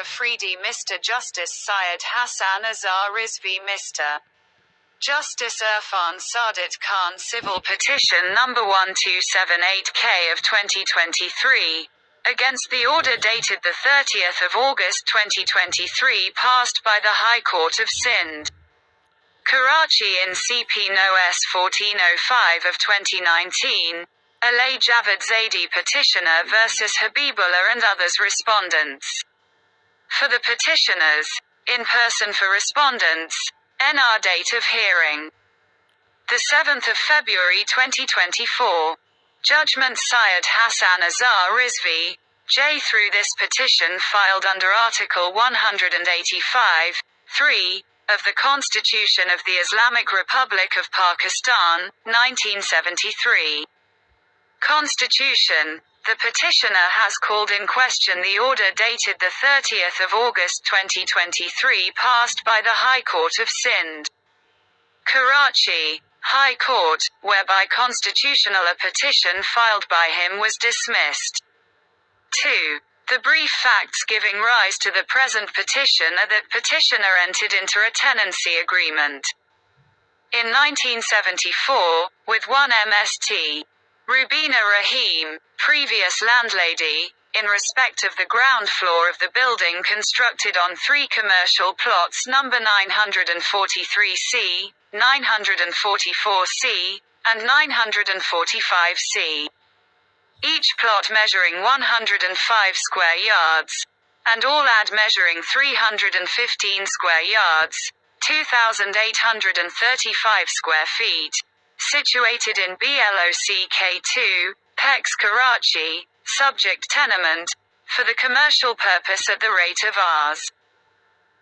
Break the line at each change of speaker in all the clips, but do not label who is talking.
Afridi, Mr. Justice Syed Hassan Azhar Rizvi, Mr. Justice Irfan Saadat Khan, Civil Petition number 1278-K of 2023, against the order dated the 30th of August 2023 passed by the High Court of Sindh, Karachi in CP No. S. 1405 of 2019, Appellate Javed Zaidi Petitioner versus Habibullah and others Respondents. For the petitioners, in person; for Respondents, NR date of hearing the 7th of February 2024. Judgment Syed Hassan Azhar Rizvi, J. Through this petition filed under Article 185, 3, of the Constitution of the Islamic Republic of Pakistan, 1973. Constitution. The petitioner has called in question the order dated the 30th of August 2023 passed by the High Court of Sindh, Karachi, High Court, whereby constitutional a petition filed by him was dismissed. 2. The brief facts giving rise to the present petition are that petitioner entered into a tenancy agreement in 1974, with one Mst. Rubina Rahim, previous landlady, in respect of the ground floor of the building constructed on 3 commercial plots number 943C, 944C, and 945C. Each plot measuring 105 square yards, and all add measuring 315 square yards, 2,835 square feet, situated in BLOCK2, PEX Karachi, subject tenement, for the commercial purpose at the rate of Rs.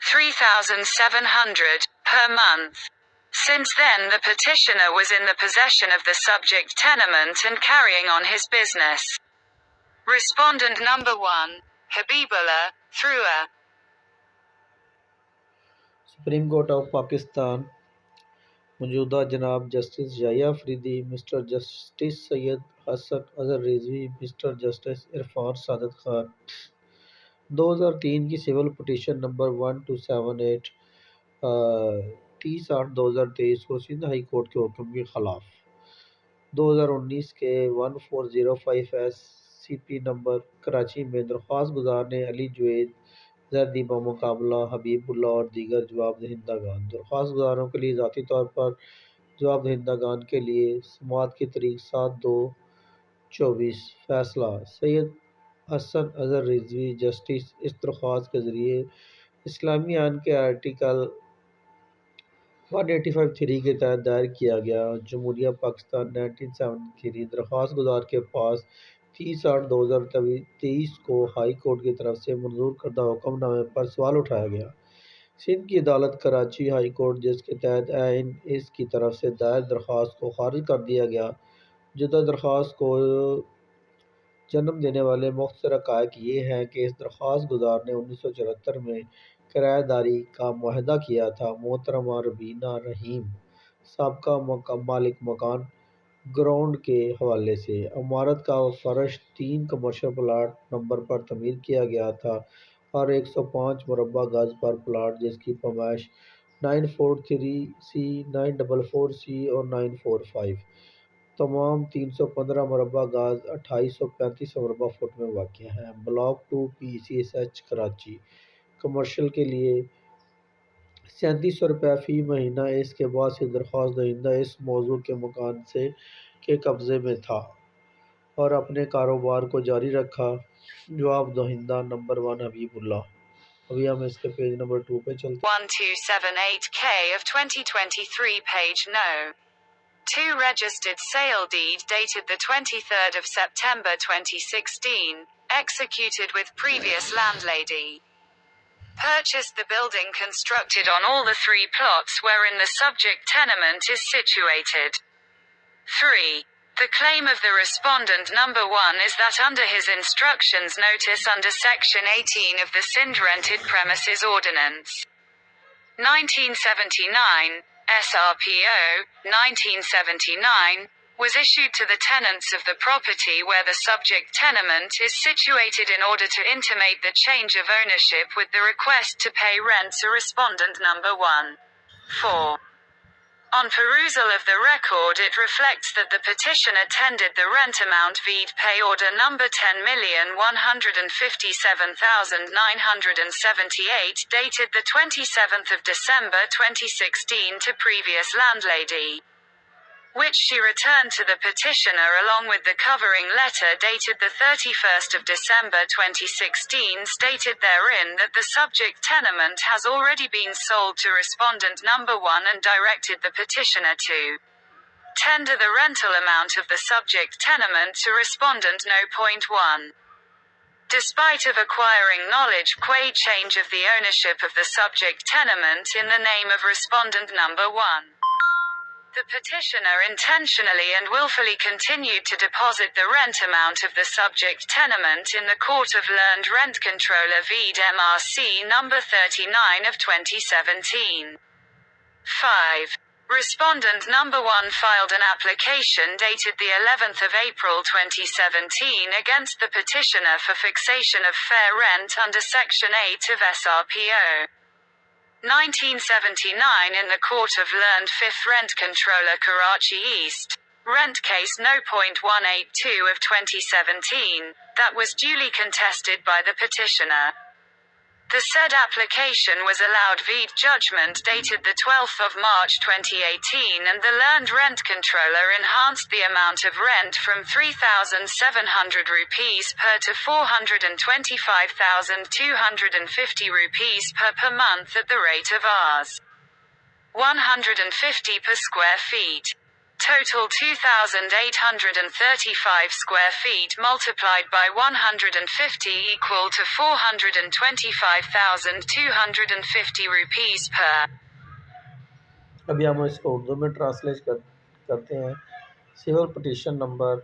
3,700 per month. Since then the petitioner was in the possession of the subject tenement and carrying on his business. Respondent number 1, Habibullah, through a
Supreme Court of Pakistan, मौजूदा जनाब justice Yahya Afridi, mister justice Syed Hasan Azhar Rizvi, mister justice Irfan Saadat Khan 2003 की civil petition number 1278 30/8/2023 को Sindh high court के हुक्म के खिलाफ 2019 के 1405 SCP number Karachi में दरख्वास्त गुजार ने अली जवेद ज़ैदी बमुकाबला हबीबुल्लाह और दीगर जवाब दहिंदागान दरख्वास्त गुजारों के लिए ज़ाती तौर पर जवाब दहिंदागान के लिए समाअत की तारीख 7/2/24 फैसला सैयद हसन अजहर रिजवी जस्टिस इस दरख्वास्त के ज़रिए इस्लामी आइन के आर्टिकल 185(3) के तहत दायर किया गया जमहूरिया पाकिस्तान 1973 दरख्वास्त गुजार के पास 30/8/2023 को हाई कोर्ट की तरफ से मंजूर करदा हुक्मनामे पर सवाल उठाया गया। सिंध की अदालत कराची हाई कोर्ट जिसके तहत आइन इसकी तरफ से दायर दरख्वास्त को खारिज कर दिया गया। जुदा दरख्वास्त को जन्म देने वाले मुख्तसर हक़ाइक़ ये हैं कि इस दरख्वास्त गुजार ने 1974 में किराएदारी का मुआहदा किया था। मोहतरमा रबीना रहीम साबका मालिक मकान ग्राउंड के हवाले से इमारत का फर्श 3 कमर्शियल प्लाट नंबर पर तमीर किया गया था और 105 मुरब्बा गज पर प्लाट जिसकी पैमाइश 943C, 944C और 945 तमाम 315 मुरब्बा गज 2835 मुरब्बा फुट में वाक़ हैं। ब्लॉक 2 PCSH कराची कमर्शियल के लिए 3700 रुपये फ़ी महीना। इसके बाद से दरख्वास्त दहिंदा इस मौजू के मकान से के कब्ज़े में था और अपने कारोबार को जारी रखा। जवाब दहिंदा नंबर 1 हबीबुल्लाह। अभी हम इसके पेज नंबर 2 पे चलते हैं।
1278-K of 2023, page no. 2 registered sale deed dated the 23rd of September 2016, executed with previous landlady. Purchased the building constructed on all the 3 plots wherein the subject tenement is situated. 3. The claim of the respondent number 1 is that under his instructions notice under section 18 of the Sindh Rented Premises Ordinance 1979, SRPO 1979, was issued to the tenants of the property where the subject tenement is situated in order to intimate the change of ownership with the request to pay rent to respondent number 1. 4. On perusal of the record, it reflects that the petitioner tendered the rent amount vide pay order number 10,157,978 dated the 27th of December 2016 to previous landlady, which she returned to the petitioner along with the covering letter dated the 31st of December 2016 stated therein that the subject tenement has already been sold to respondent number 1 and directed the petitioner to tender the rental amount of the subject tenement to respondent no. 1. Despite of acquiring knowledge qua change of the ownership of the subject tenement in the name of respondent number 1. The petitioner intentionally and willfully continued to deposit the rent amount of the subject tenement in the Court of Learned Rent Controller vide MRC number 39 of 2017. 5. Respondent number 1 filed an application dated the 11th of April 2017 against the petitioner for fixation of fair rent under Section 8 of SRPO 1979 in the Court of Learned Fifth Rent Controller Karachi East, Rent Case No. 182 of 2017, that was duly contested by the petitioner. The said application was allowed vide judgment dated the 12th of March 2018 and the Learned Rent Controller enhanced the amount of rent from 3,700 rupees per to 425,250 rupees per month at the rate of Rs. 150 per square feet. Total 2,835 square feet multiplied by 150 equal to 425,250 rupees per.
ابھی ہم اس کو اردو میں translate کرتے ہیں. Civil petition number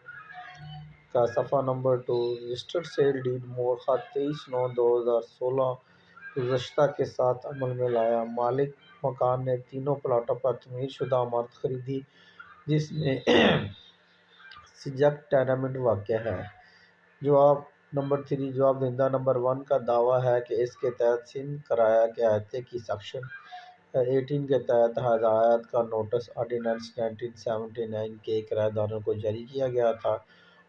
کا صفحہ number 2 registered cell dead مورخہ 23/9/2016 گزشتہ کے ساتھ عمل میں لایا. مالک مکان نے تینوں پلاٹوں پر تعمیر شدہ عمارت خریدی جس میں سبجیکٹ ٹینمنٹ واقع ہے. جواب نمبر 3 جواب دہندہ نمبر 1 کا دعویٰ ہے کہ اس کے تحت سندھ کرایہ کے احاطے کی سیکشن 18 کے تحت ہدایت کا نوٹس آرڈیننس 1979 کے کرایہ داروں کو جاری کیا گیا تھا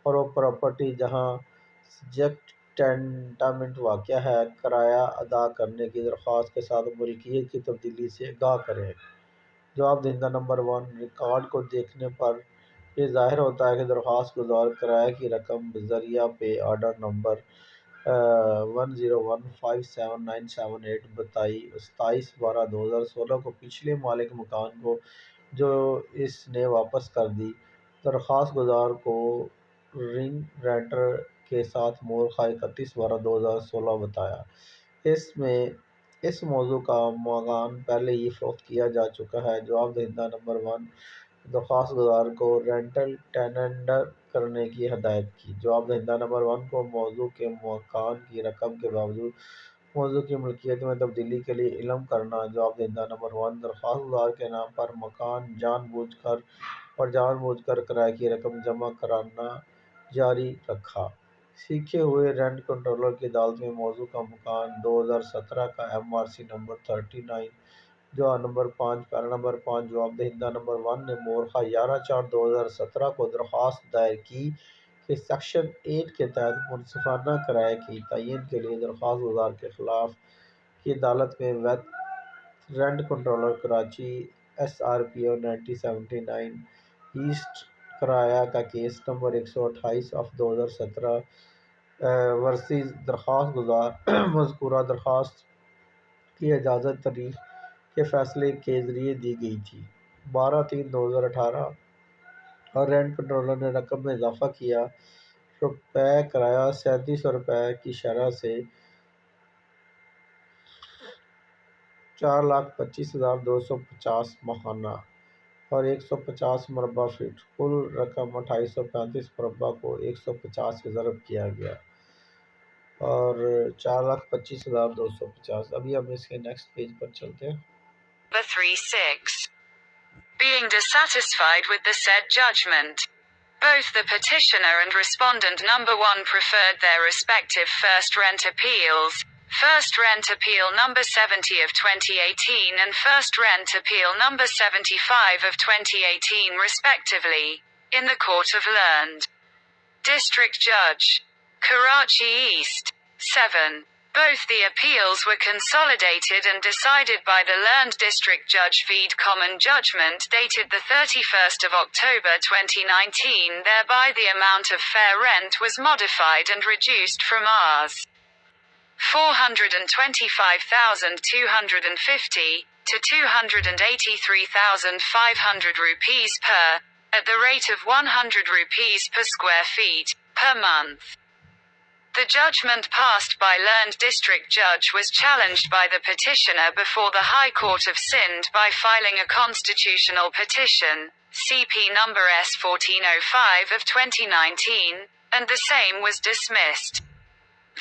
اور وہ پراپرٹی جہاں سبجیکٹ ٹینمنٹ واقع ہے کرایہ ادا کرنے کی درخواست کے ساتھ ملکیت کی تبدیلی سے آگاہ کرے. جواب دہندہ نمبر 1 ریکارڈ کو دیکھنے پر یہ ظاہر ہوتا ہے کہ درخواست گزار کرایہ کی رقم بذریعہ پے آرڈر نمبر 1015797 27/12/2016 کو پچھلے مالک مکان کو جو اس نے واپس کر دی. درخواست گزار کو رنگ رینٹر کے ساتھ مورخہ 31/12/2016 بتایا. اس موضوع کا مکان پہلے ہی فروخت کیا جا چکا ہے. جواب دہندہ نمبر 1 درخواست گزار کو رینٹل ٹینڈر کرنے کی ہدایت کی. جواب دہندہ نمبر 1 کو موضوع کے مکان کی رقم کے باوجود موضوع کی ملکیت میں تبدیلی کے لیے علم کرنا. جواب دہندہ نمبر 1 درخواست گزار کے نام پر مکان جان بوجھ کر کرایہ کی رقم جمع کرانا جاری رکھا. سیکھے ہوئے رینٹ کنٹرولر کی عدالت میں موضوع کا مکان 2017 کا MRC نمبر 39 جو نمبر 5 پیرا نمبر 5 جواب دہندہ نمبر 1 نے مورخہ 11/4/2017 کو درخواست دائر کی کہ سیکشن 8 کے تحت منصفانہ کرایہ کی تعین کے لیے درخواست گزار کے خلاف کی عدالت میں with rent controller Karachi SRPO 1979 ایسٹ کرایہ کا کیس نمبر 128/2017 ورسیز درخواست گزار مذکورہ درخواست کی اجازت تاریخ کے فیصلے کے ذریعے دی گئی تھی 12/3/2018 اور رینٹ کنٹرولر نے رقم میں اضافہ کیا. روپے کرایہ 3700 روپے کی شرح سے 4,25,250 ماہانہ اور 150 مربع فٹ. کل رقم 2835 مربع کو 150 سے ضرب کیا گیا اور 4,25,250. ابھی ہم اس کے نیکسٹ پیج پر چلتے ہیں.
36. Being dissatisfied with the said judgment, Both the petitioner and respondent number 1 preferred their respective first rent appeals, First Rent Appeal number 70 of 2018 and First Rent Appeal number 75 of 2018 respectively, in the Court of Learned District Judge, Karachi East. 7. Both the appeals were consolidated and decided by the Learned District Judge vide Common Judgment dated the 31st of October 2019. Thereby the amount of fair rent was modified and reduced from Rs. 425,250 to 283,500 rupees per, at the rate of 100 rupees per square feet, per month. The judgment passed by Learned District Judge was challenged by the petitioner before the High Court of Sindh by filing a constitutional petition, CP number S1405 of 2019, and the same was dismissed.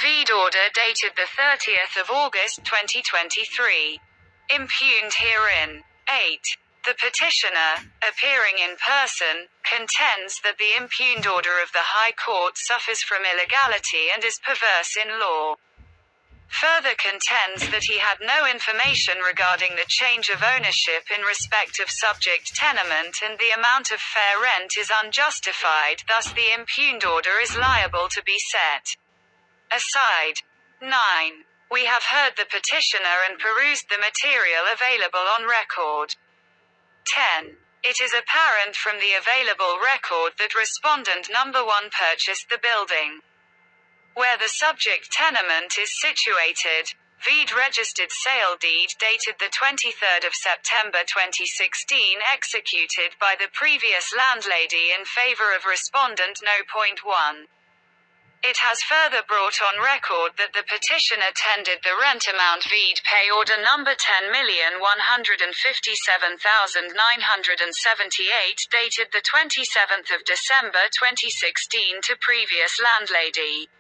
Vide order dated the 30th of August 2023. Impugned herein. 8. The petitioner, appearing in person, contends that the impugned order of the High Court suffers from illegality and is perverse in law. Further contends that he had no information regarding the change of ownership in respect of subject tenement and the amount of fair rent is unjustified, thus the impugned order is liable to be set aside. 9. We have heard the petitioner and perused the material available on record. 10. It is apparent from the available record that respondent number 1 purchased the building where the subject tenement is situated, vide registered sale deed dated the 23rd of September 2016 executed by the previous landlady in favor of respondent no. 1. It has further brought on record that the petitioner tendered the rent amount vide pay order number 10,157,978 dated the 27th of December 2016 to previous landlady,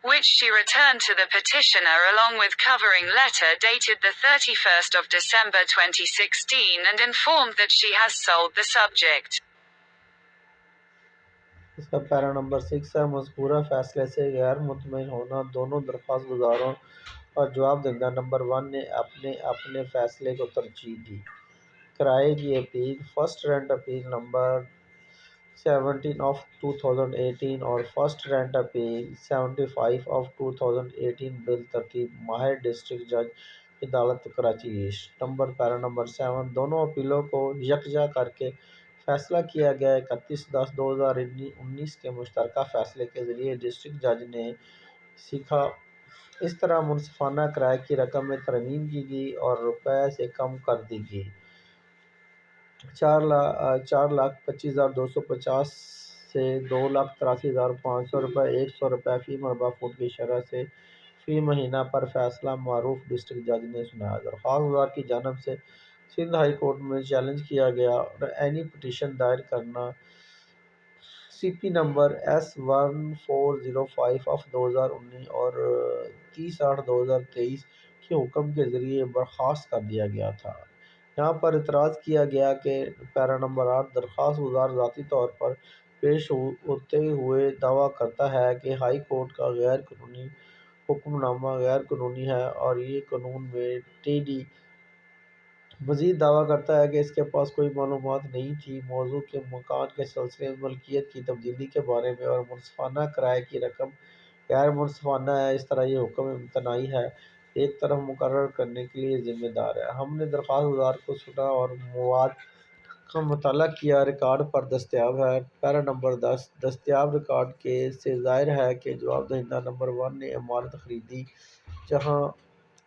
which she returned to the petitioner along with covering letter dated the 31st of December 2016 and informed that she has sold the subject.
इसका para number 6 है। मज़कूरा फ़ैसले से गैर मुतमईन होना। दोनों दरख्वास्त गुजारों और जवाब दहिंदा नंबर 1 ने अपने फ़ैसले को तरजीह दी। किराए की appeal first rent appeal number 17 of 2018 और first rent appeal 75 of 2018 bill तरतीब माहिर डिस्ट्रिक्ट जज अदालत Karachi east. Number para number 7 दोनों अपीलों को यकजा करके फैसला किया गया। 31/10/2019 के मुश्तरका फ़ैसले के ज़रिए डिस्ट्रिक्ट जज ने सीखा। इस तरह मुनसिफाना किराए की रकम में तरमीम की गई और रुपए से कम कर दी गई। 4,25,250 से 2,83,500 रुपये 100 रुपये फ़ी मरबा फुट की शरह से फ़ी महीना पर फैसला मारूफ डिस्ट्रिक्ट जज ने सुनाया। दरख्वास्त गुजार की जानब से सिंध हाई कोर्ट में चैलेंज किया गया और एनी पिटीशन दायर करना CP नंबर S1405 ऑफ 2019 और 30/8/2023 के हुक्म के ज़रिए बर्खास्त कर दिया गया था। यहाँ पर इतराज़ किया गया कि पैरा नंबर 8 दरख्वास्त गुजार ज़ाती तौर पर पेश होते हुए दावा करता है कि हाई कोर्ट का गैर कानूनी हुक्मनामा गैर कानूनी है और ये कानून में TD मज़ीद दावा करता है कि इसके पास कोई मालूमात नहीं थी मौजू के मकान के सिलसिले में मलकियत की तब्दीली के बारे में और मुनसिफाना किराए की रकम गैर मुनसिफाना है। इस तरह ये हुक्म इम्तनाई है एक तरफ मुकर्रर करने के लिए ज़िम्मेदार है। हमने दरख्वास्त गुजार को सुना और मवाद का मुताला किया। रिकॉर्ड पर दस्तयाब है। पैरा नंबर 10 दस्तयाब रिकॉर्ड के से ज़ाहिर है कि जवाब दहिंदा नंबर 1 ने इमारत ख़रीदी जहाँ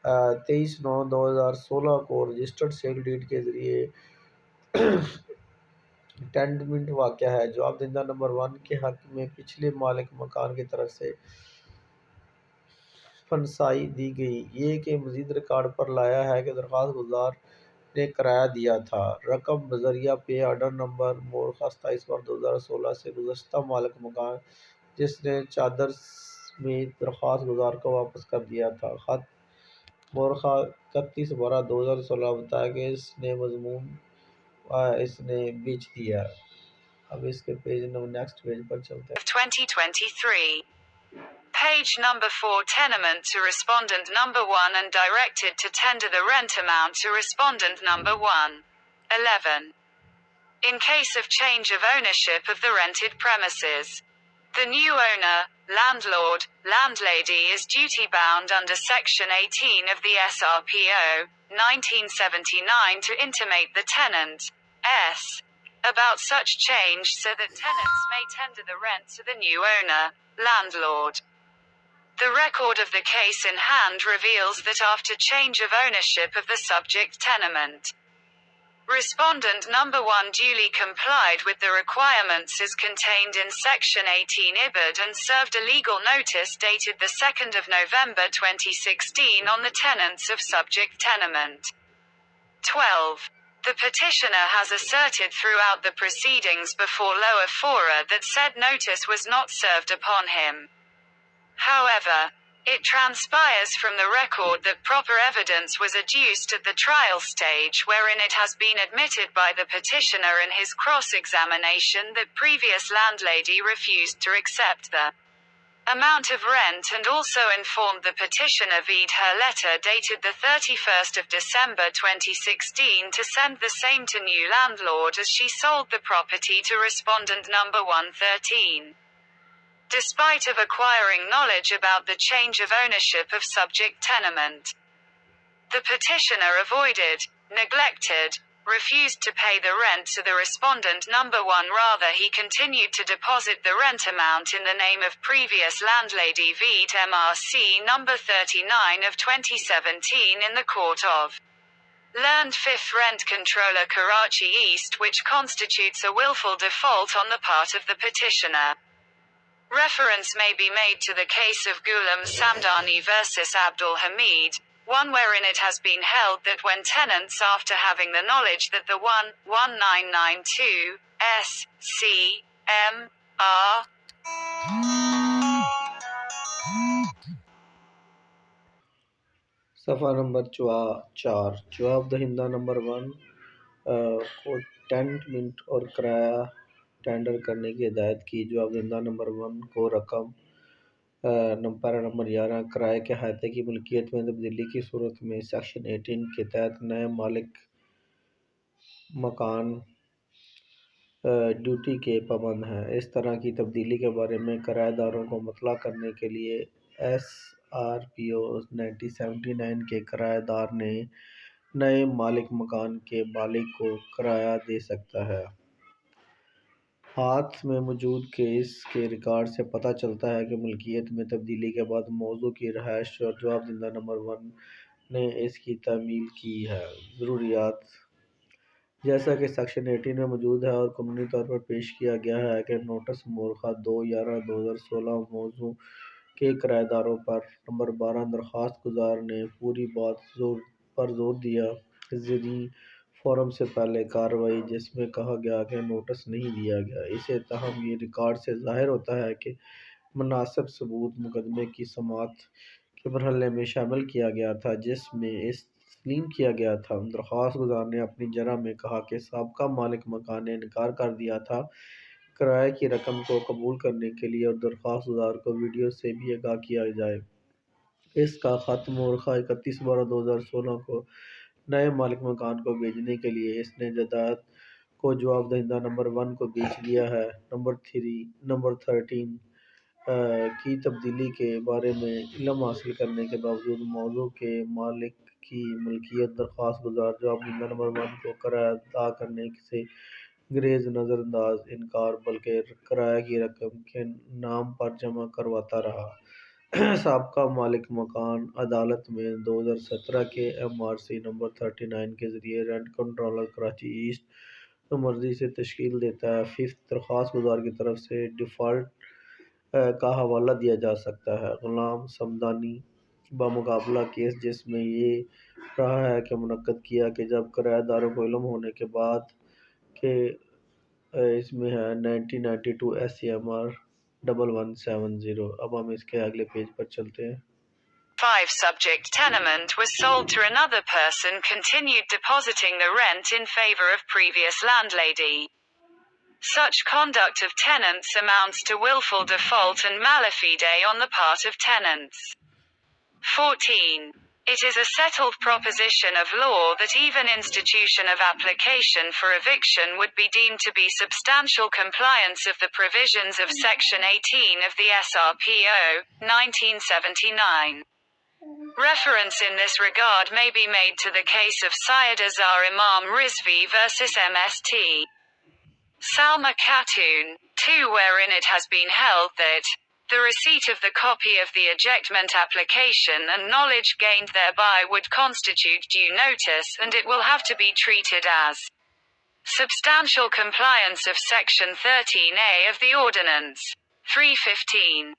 23/9/2016 को रजिस्टर्ड सेल डीड के ज़रिए टेंडमेंट वाक़या है। जवाब दहिंदा नंबर 1 के हक़ में पिछले मालिक मकान की तरफ से फनसाई दी गई। ये कि मज़ीद रिकॉर्ड पर लाया है कि दरख्वास्त गुजार ने किराया दिया था। रकम बज़रिया पे आर्डर नंबर मोरखा 27/2016 से गुज़श्ता मालिक मकान जिसने चादर में दरख्वास्त गुजार को वापस कर दिया था। ख़त मोरखा 31/12/2016 बताया कि इसने मज़मून इसने बेच दिया। اب اس کے پیج نمبر نیکسٹ پیج پر چلتے ہیں.
of 2023. Page number 4 Tenement to Respondent number 1 and directed to tender the rent amount to Respondent number 1. 11. In case of change of ownership of the rented premises, the new owner, landlord, landlady is duty-bound under Section 18 of the SRPO, 1979 to intimate the tenant, S, about such change so that tenants may tender the rent to the new owner, landlord. The record of the case in hand reveals that after change of ownership of the subject tenement, Respondent number 1 duly complied with the requirements as contained in Section 18 IBID and served a legal notice dated the 2nd of November 2016 on the tenants of subject tenement. 12. The petitioner has asserted throughout the proceedings before lower fora that said notice was not served upon him. However, it transpires from the record that proper evidence was adduced at the trial stage wherein it has been admitted by the petitioner in his cross-examination that previous landlady refused to accept the amount of rent and also informed the petitioner via her letter dated the 31st of December 2016 to send the same to new landlord as she sold the property to Respondent number 113. Despite of acquiring knowledge about the change of ownership of subject tenement, the petitioner avoided, neglected, refused to pay the rent to the Respondent number 1. Rather, he continued to deposit the rent amount in the name of previous landlady via MRC number 39 of 2017 in the Court of Learned Fifth Rent Controller Karachi East, which constitutes a willful default on the part of the petitioner. Reference may be made to the case of Ghulam Samdani versus Abdul Hamid, one wherein it has been held that when tenants, after having the knowledge that the 1992 SCP.A.R.
صفحہ number 4 جواب دہندہ number 1 کو ٹینٹمنٹ اور کرایہ tender کرنے کی ہدایت کی. جواب دہندہ نمبر 1 کو رقم پیرا نمبر 11 کرائے کے احاطے کی ملکیت میں تبدیلی کی صورت میں سیکشن 18 کے تحت نئے مالک مکان ڈیوٹی کے پابند ہیں. اس طرح کی تبدیلی کے بارے میں کرایہ داروں کو مطلع کرنے کے لیے SRPO 1979 کے کرایہ دار نے نئے مالک مکان کے مالک کو کرایہ دے سکتا ہے. ہاتھ میں موجود کیس کے ریکارڈ سے پتہ چلتا ہے کہ ملکیت میں تبدیلی کے بعد موضوع کی رہائش اور جواب دہندہ نمبر 1 نے اس کی تعمیل کی ہے. ضروریات جیسا کہ سیکشن 18 میں موجود ہے اور قانونی طور پر پیش کیا گیا ہے کہ نوٹس مورخہ 2/11/2016 موضوع کے کرایہ داروں پر نمبر 12 درخواست گزار نے پوری بات پر زور دیا زرعی فورم سے پہلے کارروائی جس میں کہا گیا کہ نوٹس نہیں دیا گیا. اسے تاہم یہ ریکارڈ سے ظاہر ہوتا ہے کہ مناسب ثبوت مقدمے کی سماعت کے مرحلے میں شامل کیا گیا تھا جس میں اس تسلیم کیا گیا تھا. درخواست گزار نے اپنی جرح میں کہا کہ سابقہ مالک مکان نے انکار کر دیا تھا کرائے کی رقم کو قبول کرنے کے لیے اور درخواست گزار کو ویڈیو سے بھی آگاہ کیا جائے. اس کا خط مورخہ 31/12/2016 کو نئے مالک مکان کو بھیجنے کے لیے اس نے جائیداد کو جواب دہندہ نمبر 1 کو بیچ دیا ہے. نمبر 13 کی تبدیلی کے بارے میں علم حاصل کرنے کے باوجود موضوع کے مالک کی ملکیت درخواست گزار جواب دہندہ نمبر 1 کو کرایہ ادا کرنے سے گریز نظر انداز انکار بلکہ کرایہ کی رقم کے نام پر جمع کرواتا رہا. سابقہ مالک مکان عدالت میں 2017 کے MRC نمبر 39 کے ذریعے رینٹ کنٹرولر کراچی ایسٹ کو مرضی سے تشکیل دیتا ہے. ففتھ درخواست گزار کی طرف سے ڈیفالٹ کا حوالہ دیا جا سکتا ہے. غلام سمدانی بمقابلہ کیس جس میں یہ رہا ہے کہ منعقد کیا کہ جب کرایہ داروں کو علم ہونے کے بعد کہ اس میں ہے 1992 SCMR 1170. اب ہم اس کے اگلے پیج پر چلتے ہیں.
5 Subject tenement was sold to another person continued depositing the rent in favor of previous landlady. Such conduct of tenants amounts to willful default and malafide on the part of tenants. 14. It is a settled proposition of law that even institution of application for eviction would be deemed to be substantial compliance of the provisions of Section 18 of the SRPO, 1979. Reference in this regard may be made to the case of Syed Azhar Imam Rizvi versus MST. Salma Khatun, 2, wherein it has been held that the receipt of the copy of the ejectment application and knowledge gained thereby would constitute due notice, and it will have to be treated as substantial compliance of Section 13A of the Ordinance 315.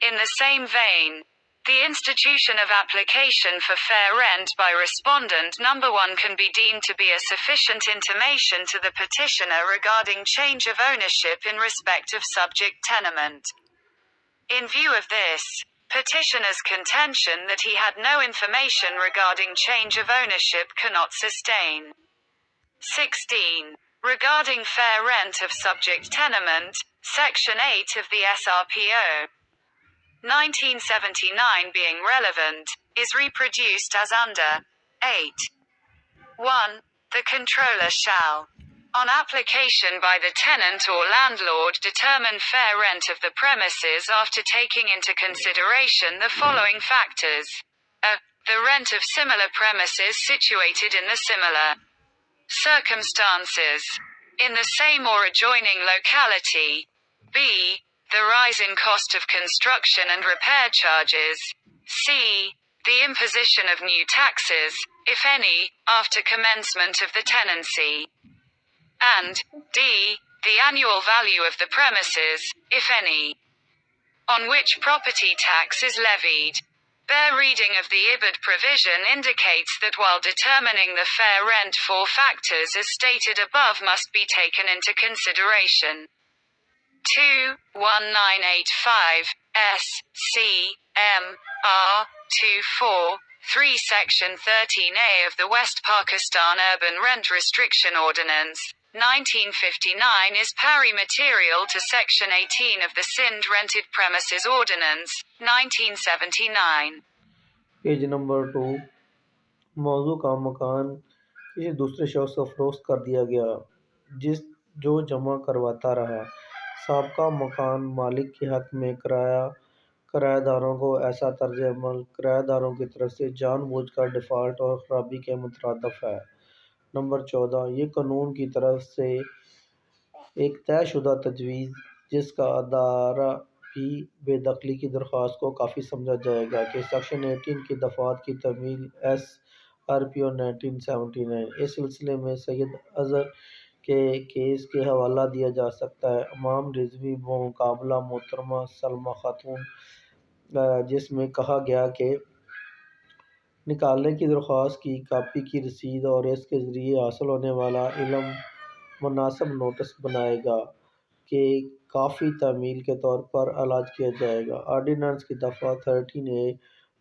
In the same vein, the institution of application for fair rent by Respondent number 1 can be deemed to be a sufficient intimation to the petitioner regarding change of ownership in respect of subject tenement. In view of this, petitioner's contention that he had no information regarding change of ownership cannot sustain. 16. Regarding fair rent of subject tenement, Section 8 of the SRPO 1979 being relevant, is reproduced as under 8. 1. The controller shall, on application by the tenant or landlord, determine fair rent of the premises after taking into consideration the following factors. A. The rent of similar premises situated in the similar circumstances in the same or adjoining locality. B. The rise in cost of construction and repair charges. C. The imposition of new taxes, if any, after commencement of the tenancy. And D. The annual value of the premises, if any, on which property tax is levied. Bare reading of the IBID provision indicates that while determining the fair rent, 4 factors as stated above must be taken into consideration. 2-1985 S.C.M.R. 243 Section 13A of the West Pakistan Urban Rent Restriction Ordinance 1959 is pari material to Section 18 of the Sindh Rented Premises Ordinance 1979.
Page number 2। मौजू का मकान किसी दूसरे शख्स को फरोख्त कर दिया गया जो जमा करवाता रहा। साबका मकान मालिक के हक में किराएदारों को ऐसा तर्ज अमल किराएदारों की तरफ से जानबूझकर डिफ़ॉल्ट और ख़राबी के मुतरादिफ है। नंबर 14, ये कानून की तरफ से एक तयशुदा तजवीज़ जिसका अदारा भी बेदखली की दरख्वास्त को काफ़ी समझा जाएगा कि सेक्शन 18 की दफ़ात की तमील SRPO 1979। इस सिलसिले में सैयद अज़हर के केस के हवाला दिया जा सकता है इमाम रिजवी मुकाबला मोहतरमा सलमा खातून, जिसमें कहा गया कि निकालने की दरख्वास्त की कापी की रसीद और इसके ज़रिए हासिल होने वाला इल्म मुनासिब नोटिस बनाएगा कि काफ़ी तामील के तौर पर अलाज किया जाएगा। ऑर्डिनेंस की दफ़ा 13A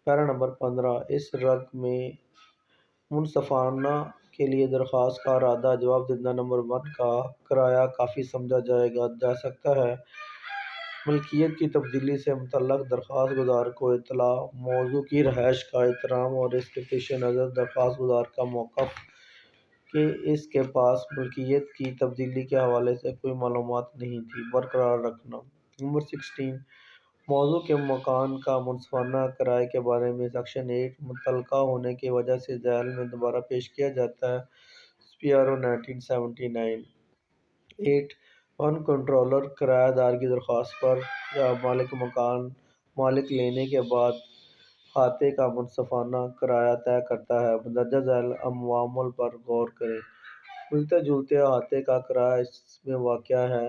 पैरा नंबर 15 इस रग में मुनसफ़ाना के लिए दरख्वास्त का इरादा जवाब दहिंदा नंबर 1 का किराया काफ़ी समझा जा सकता है। मिल्कियत की तब्दीली से मुतल्लक़ दरख्वास्त गुज़ार को इत्तला मौजू की रहाइश का एहतराम और इसके पेश नज़र दरख्वास्त गुज़ार का मौक़िफ़ कि इसके पास मिल्कियत की तब्दीली के हवाले से कोई मालूमात नहीं थी बरकरार रखना। नंबर 16 मौजू के मकान का मुनसफ़ाना किराए के बारे में सेक्शन 8 मुतल्लक़ा होने की वजह से ज़ैल में दोबारा पेश किया जाता है SPRO 1979। 8 कंट्रोलर किराएदार की दरख्वास्त पर या मालिक लेने के बाद खाते का मुनसफ़ाना किराया तय करता है। मदरजा झैल अमवामुल पर गौर करें। मिलते जुलते अहाते का किराया इसमें वाक़या है।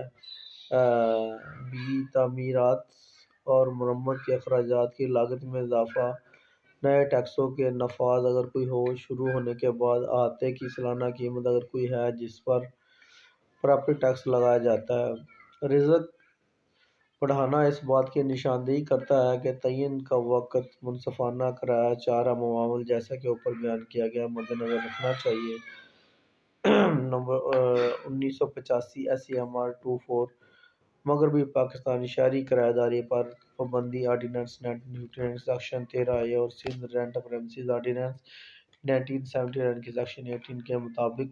बी तामीरात और मरम्मत के अखराजात की लागत में इजाफ़ा, नए टैक्सों के नफाज अगर कोई हो, शुरू होने के बाद अहाते की सालाना कीमत अगर कोई है जिस पर प्रॉपर्टी टैक्स लगाया जाता है। रिज़्क बढ़ाना इस बात की निशानदेही करता है कि तयन का वक़्त मुनसफ़ाना किराया 4 अमावल जैसा कि ऊपर बयान किया गया मद्देनज़र रखना चाहिए। नंबर 1985 SCMR-24 मगरबी पाकिस्तानी शहरी किराएदारी पर पाबंदी आर्डीनेंस 1959 सेक्शन 13A और सिंध रेंट प्रेमिसेस आर्डीनेंस 1979 की सेक्शन 18 के मुताबिक।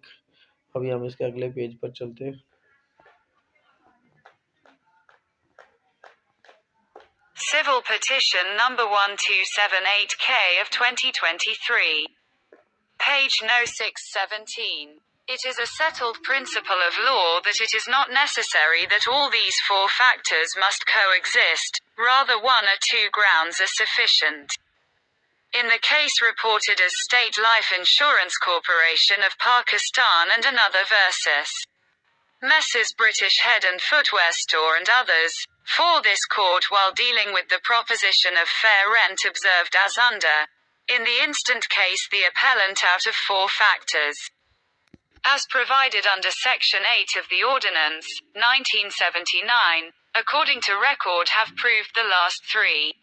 अभी हम इसके अगले पेज पर चलते हैं।
Civil Petition number 1278-K of 2023. Page no 617. It is a settled principle of law that it is not necessary that all these four factors must coexist, rather one or two grounds are sufficient. In the case reported as State Life Insurance Corporation of Pakistan and another versus Messrs. British Head and Footwear Store and others, for this court while dealing with the proposition of fair rent observed as under, in the instant case the appellant out of four factors, as provided under Section 8 of the Ordinance, 1979, according to record have proved the last three.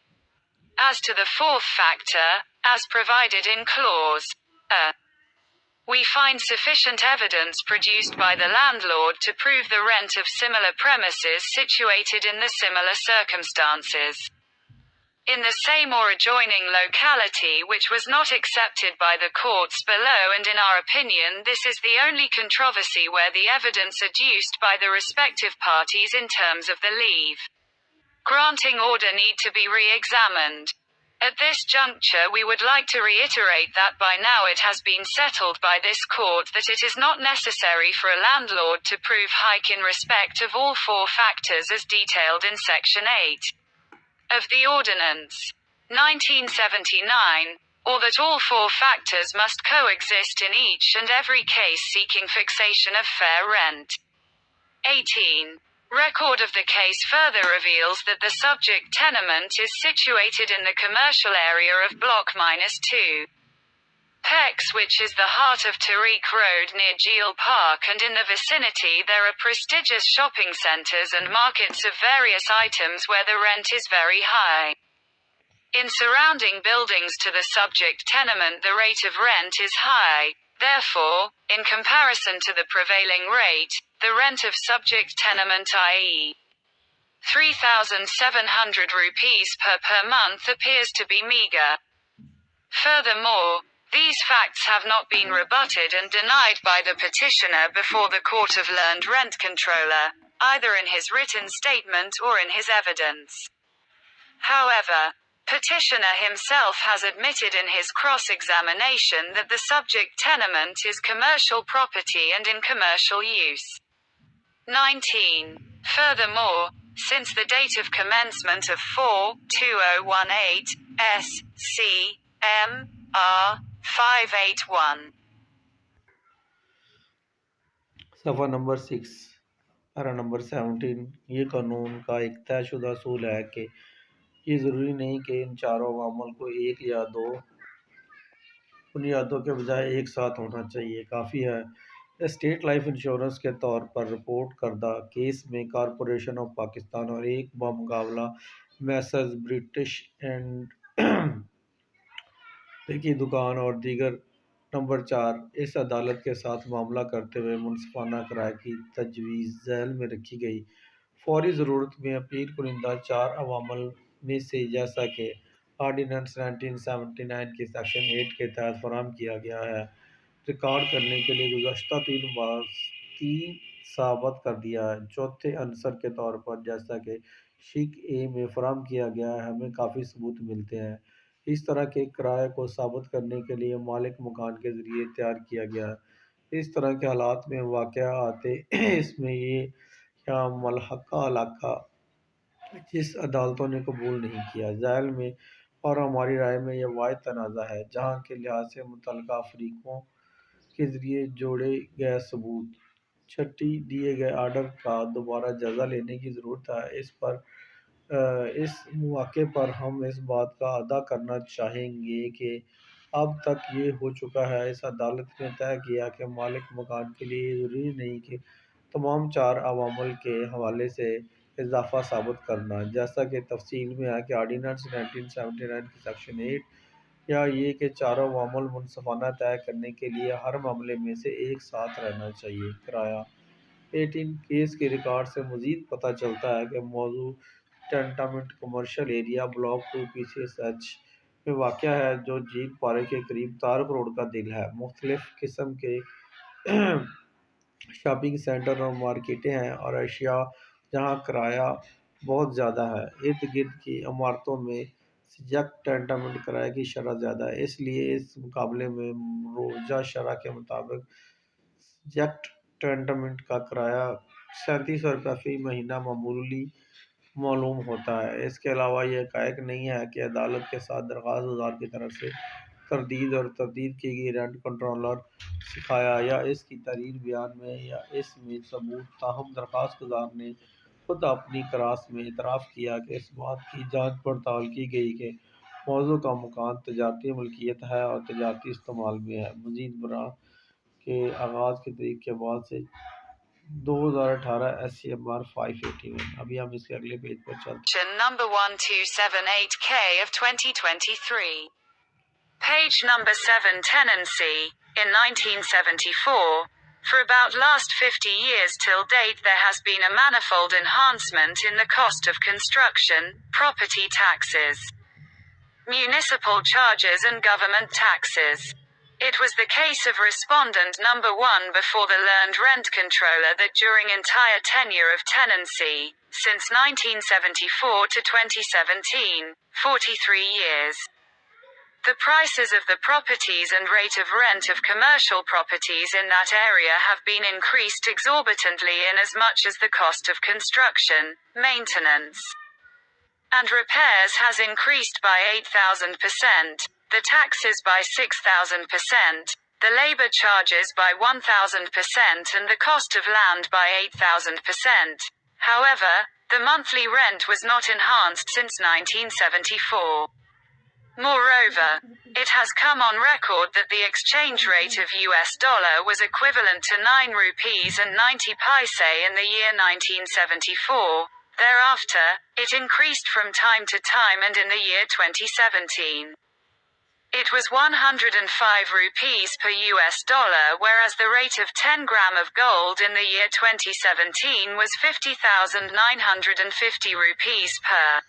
As to the fourth factor, as provided in Clause A, we find sufficient evidence produced by the landlord to prove the rent of similar premises situated in the similar circumstances, in the same or adjoining locality which was not accepted by the courts below, and in our opinion this is the only controversy where the evidence adduced by the respective parties in terms of the leave granting order need to be re-examined. At this juncture we would like to reiterate that by now it has been settled by this court that it is not necessary for a landlord to prove hike in respect of all four factors as detailed in Section 8 of the Ordinance, 1979, or that all four factors must coexist in each and every case seeking fixation of fair rent. 18. Record of the case further reveals that the subject tenement is situated in the commercial area of Block -2. Pex, which is the heart of Tariq Road near Jeel Park, and in the vicinity there are prestigious shopping centers and markets of various items where the rent is very high. In surrounding buildings to the subject tenement the rate of rent is high. Therefore, in comparison to the prevailing rate, the rent of subject tenement i.e. 3,700 rupees per month appears to be meager. Furthermore, these facts have not been rebutted and denied by the petitioner before the Court of Learned Rent Controller, either in his written statement or in his evidence. However, petitioner himself has admitted in his cross-examination that the subject tenement is commercial property and in commercial use. 19. Furthermore, since the date of commencement of 4/2018 SCM-R-581
सफ़ा number 6 para number 17 ये कानून का एक तयशुदा असूल है कि ये ज़रूरी नहीं कि इन चारों अवामल को एक या दो बुनियादों के बजाय एक साथ होना चाहिए। काफ़ी है स्टेट लाइफ इंश्योरेंस के तौर पर रिपोर्ट करदा केस में कॉरपोरेशन ऑफ पाकिस्तान और एक बामुकाबला मैसर्स ब्रिटिश एंड की दुकान और दीगर नंबर 4 इस अदालत के साथ मामला करते हुए मुनसिफाना किराए की तजवीज़ झैल में रखी गई। फौरी ज़रूरत में अपील कुनिंदा चार अवामल में से जैसा कि आर्डीनेंस 1979 के सेक्शन 8 के तहत फराहम किया गया है रिकॉर्ड करने के लिए गुज़श्ता 3 साबित कर दिया है। चौथे अंसर के तौर पर जैसा कि शीक ए में फराहम किया गया है हमें काफ़ी सबूत मिलते हैं। इस तरह के किराए को साबित करने के लिए मालिक मकान के ज़रिए तैयार किया गया है। इस तरह के हालात में वाक़या आते इसमें ये या मलहका इलाका जिस अदालतों ने कबूल नहीं किया झैल में और हमारी राय में यह वाहिद तनाज़ा है जहाँ के लिहाज से मुतल्लिका फरीकों के ज़रिए जोड़े गए सबूत। छठी दिए गए आर्डर का दोबारा जायज़ा लेने की ज़रूरत है। इस मौके पर हम इस बात का अदा करना चाहेंगे कि अब तक ये हो चुका है इस अदालत ने तय किया कि मालिक मकान के लिए ज़रूरी नहीं कि तमाम चार अवामल के हवाले से इजाफ़ा साबित करना जैसा कि तफसील में है कि आर्डीनेंस 1979 की सेक्शन 8 या ये कि चारों मामूल मुनसफाना तय करने के लिए हर मामले में से एक साथ रहना चाहिए। किराया 18 केस के रिकॉर्ड से मज़ीद पता चलता है कि मौजू टेंटामेंट कमर्शियल एरिया ब्लॉक 2 PCSH में वाक़या है, जो झील पारे के करीब 4 करोड़ का दिल है। मुख्तलिफ किस्म के शॉपिंग सेंटर और मार्केटें हैं और अशिया जहाँ किराया बहुत ज़्यादा है। इर्द गिर्द की इमारतों में सब्जेक्ट टेंटामेंट किराए की शरह ज़्यादा है, इसलिए इस मुकाबले में रोज़ा शरह के मुताबिक सब्जेक्ट टेंटामेंट का किराया 3700 रुपये फ़ी महीना मामूली मालूम होता है। इसके अलावा यह हक़ाइक़ नहीं है कि अदालत के साथ दरख्वास्त गुज़ार की तरफ से तरदीद और तरदीद की गई रेंट कंट्रोलर सिखाया या इसकी तहरीर बयान में या इसमें सबूत, ताहम दरख्वास्त गुज़ार ने खुद अपनी क्रास में इतराफ़ किया कि इस बात की जांच पड़ताल की गई कि मौजू का मकान तजारती मलकियत है और तजारती इस्तेमाल में है। मज़ीद बरा के आगाज़ की तारीख के बाद से 2018 SCMR 581। अभी हम इसके अगले पेज पर चलते हैं।
Number 1278-K of 2023. Page number 7 Tenancy. In 1974, for about last 50 years till date there has been a manifold enhancement in the cost of construction, property taxes, municipal charges and government taxes. It was the case of Respondent number 1 before the learned rent controller that during entire tenure of tenancy, since 1974 to 2017, 43 years, the prices of the properties and rate of rent of commercial properties in that area have been increased exorbitantly in as much as the cost of construction, maintenance, and repairs has increased by 8,000%, the taxes by 6,000%, the labor charges by 1,000% and the cost of land by 8,000%. However, the monthly rent was not enhanced since 1974. Moreover, it has come on record that the exchange rate of US dollar was equivalent to 9 rupees and 90 paise in the year 1974. Thereafter, it increased from time to time and in the year 2017, it was 105 rupees per US dollar, whereas the rate of 10 gram of gold in the year 2017 was 50,950 rupees per.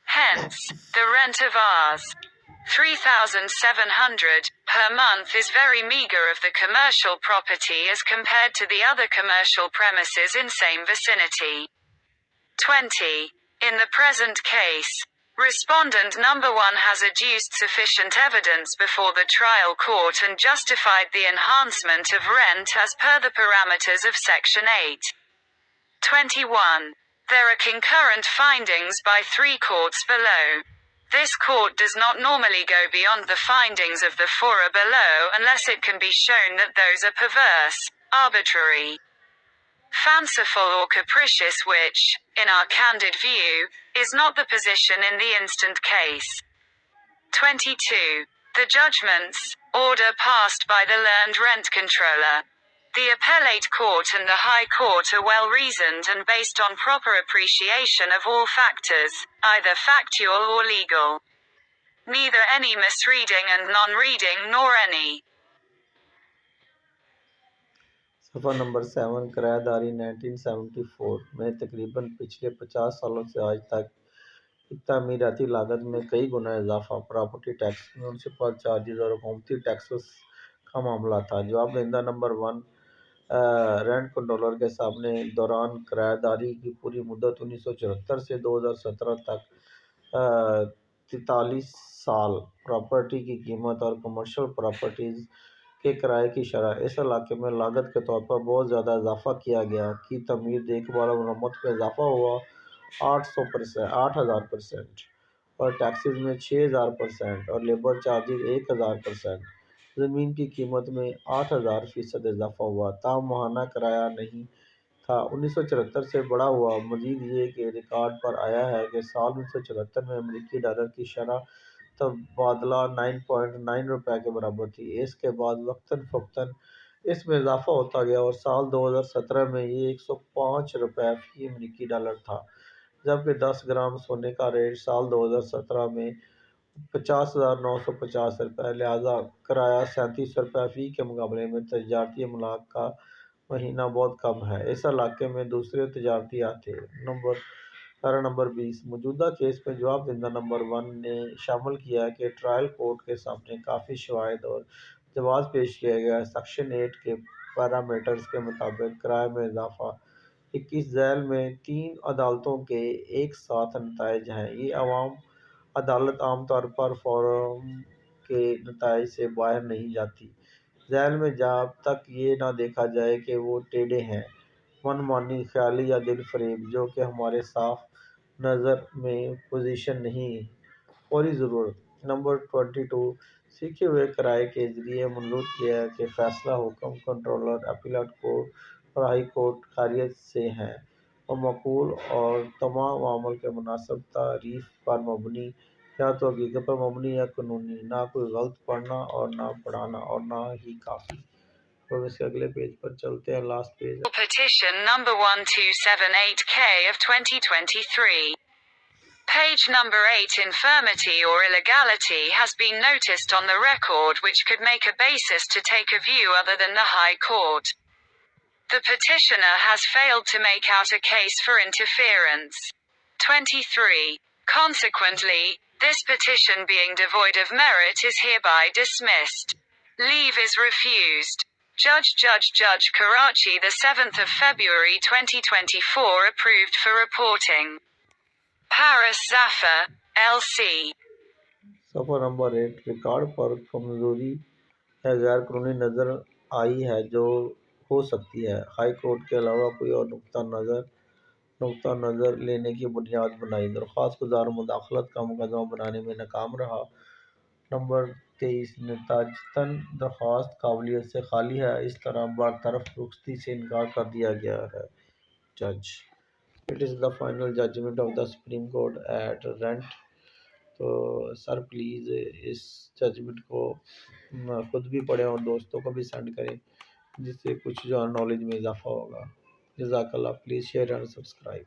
Hence, the rent of Rs. 3,700 per month is very meager of the commercial property as compared to the other commercial premises in same vicinity. 20. In the present case, Respondent number 1 has adduced sufficient evidence before the trial court and justified the enhancement of rent as per the parameters of Section 8. 21. There are concurrent findings by 3 courts below. This court does not normally go beyond the findings of the fora below unless it can be shown that those are perverse, arbitrary, fanciful or capricious, which, in our candid view, is not the position in the instant case. 22. The judgments, order passed by the learned rent controller, the Appellate Court and the High Court are well reasoned and based on proper appreciation of all factors, either factual or legal. Neither any misreading and non-reading nor any.
सफ़ा number 7 किराएदारी 1974 में तकरीबन पिछले 50 सालों से आज तक तामीराती लागत में कई गुना इजाफा, प्रॉपर्टी टैक्स, म्यूनसिपल चार्जेस और हुकूमती टैक्सेस का मामला था। जवाब दहिंदा नंबर 1 रेंट कंट्रोलर के सामने दौरान किराएदारी की पूरी मुद्दत 1974 से 2017 तक 43 साल प्रॉपर्टी की कीमत और कमर्शियल प्रॉपर्टीज़ के किराए की शरह इस इलाके में लागत के तौर पर बहुत ज़्यादा इजाफा किया गया की तमीर देखभाल और मरम्मत में इजाफा हुआ 8,000% और टैक्सेस में 6,000% और लेबर चार्जेस 1,000%। ज़मीन की कीमत में 8,000% इजाफा हुआ। ताहम माहाना किराया नहीं था 1974 से बढ़ा हुआ। मज़ीद ये कि रिकॉर्ड पर आया है कि साल 1974 में अमेरिकी डॉलर की शरह तबादला 9.9 रुपये के बराबर थी। इसके बाद वक्तन फ़वक्तन इसमें इजाफा होता गया और साल 2017 में ये 105 रुपये फ़ी अमेरिकी डॉलर था, जबकि 10 ग्राम सोने का रेट साल 2017 में 50,950 روپے، لہذا کرایہ 37 روپے فی کے مقابلے میں تجارتی املاک کا مہینہ بہت کم ہے۔ اس علاقے میں دوسرے تجارتی احاطے پیرا نمبر 20 موجودہ کیس میں جواب دہندہ نمبر 1 نے شامل کیا کہ ٹرائل کورٹ کے سامنے کافی شواہد اور جواز پیش کیا گیا ہے۔ سیکشن 8 کے پیرامیٹرز کے مطابق کرائے میں اضافہ 21 ذیل میں 3 عدالتوں کے ایک ساتھ نتائج ہیں۔ یہ عوام عدالت عام طور پر فورم کے نتائج سے باہر نہیں جاتی ذیل میں جب تک یہ نہ دیکھا جائے کہ وہ ٹیڑھے ہیں، من مانی، خیالی یا دل فریب، جو کہ ہمارے صاف نظر میں پوزیشن نہیں فوری ضرورت۔ نمبر 22 سیکھے ہوئے کرائے کے ذریعے منظور کیا کہ فیصلہ حکم کنٹرولر اپیلٹ کورٹ اور ہائی کورٹ خیریت سے ہیں اور معقول اور تمام عمل کے مناسب تعریف پر مبنی، یا تو حقیقت پر مبنی یا قانونی، نہ کوئی غلط پڑھنا اور نہ پڑھانا اور نہ ہی کافی۔ تو اس کے اگلے پیج پر چلتے ہیں، لاسٹ پیج ہے۔
Petition number 1278-K of 2023. Page number 8. Infirmity or illegality has been noticed on the record which could make a basis to take a view other than the High Court. The petitioner has failed to make out a case for interference. 23. Consequently, this petition being devoid of merit is hereby dismissed. Leave is refused. Judge Karachi, the 7th of February 2024. Approved for reporting. Paris Zafar, LC.
صفحہ number 8 record پر کمزوری ہے غیر قانونی نظر آئی ہے جو ہو سکتی ہے۔ ہائی کورٹ کے علاوہ کوئی اور نقطہ نظر لینے کی بنیاد بنائی۔ درخواست گزار مداخلت کا مقدمہ بنانے میں ناکام رہا۔ نمبر 23 نتاجتاً درخواست قابلیت سے خالی ہے، اس طرح برطرف رخصتی سے انکار کر دیا گیا ہے۔ جج It is the final judgment of the Supreme Court at rent. تو سر پلیز اس ججمنٹ کو خود بھی پڑھیں اور دوستوں کو بھی سینڈ کریں، جس سے کچھ جو نالج میں اضافہ ہوگا۔ جزاک اللہ، پلیز شیئر اینڈ سبسکرائب۔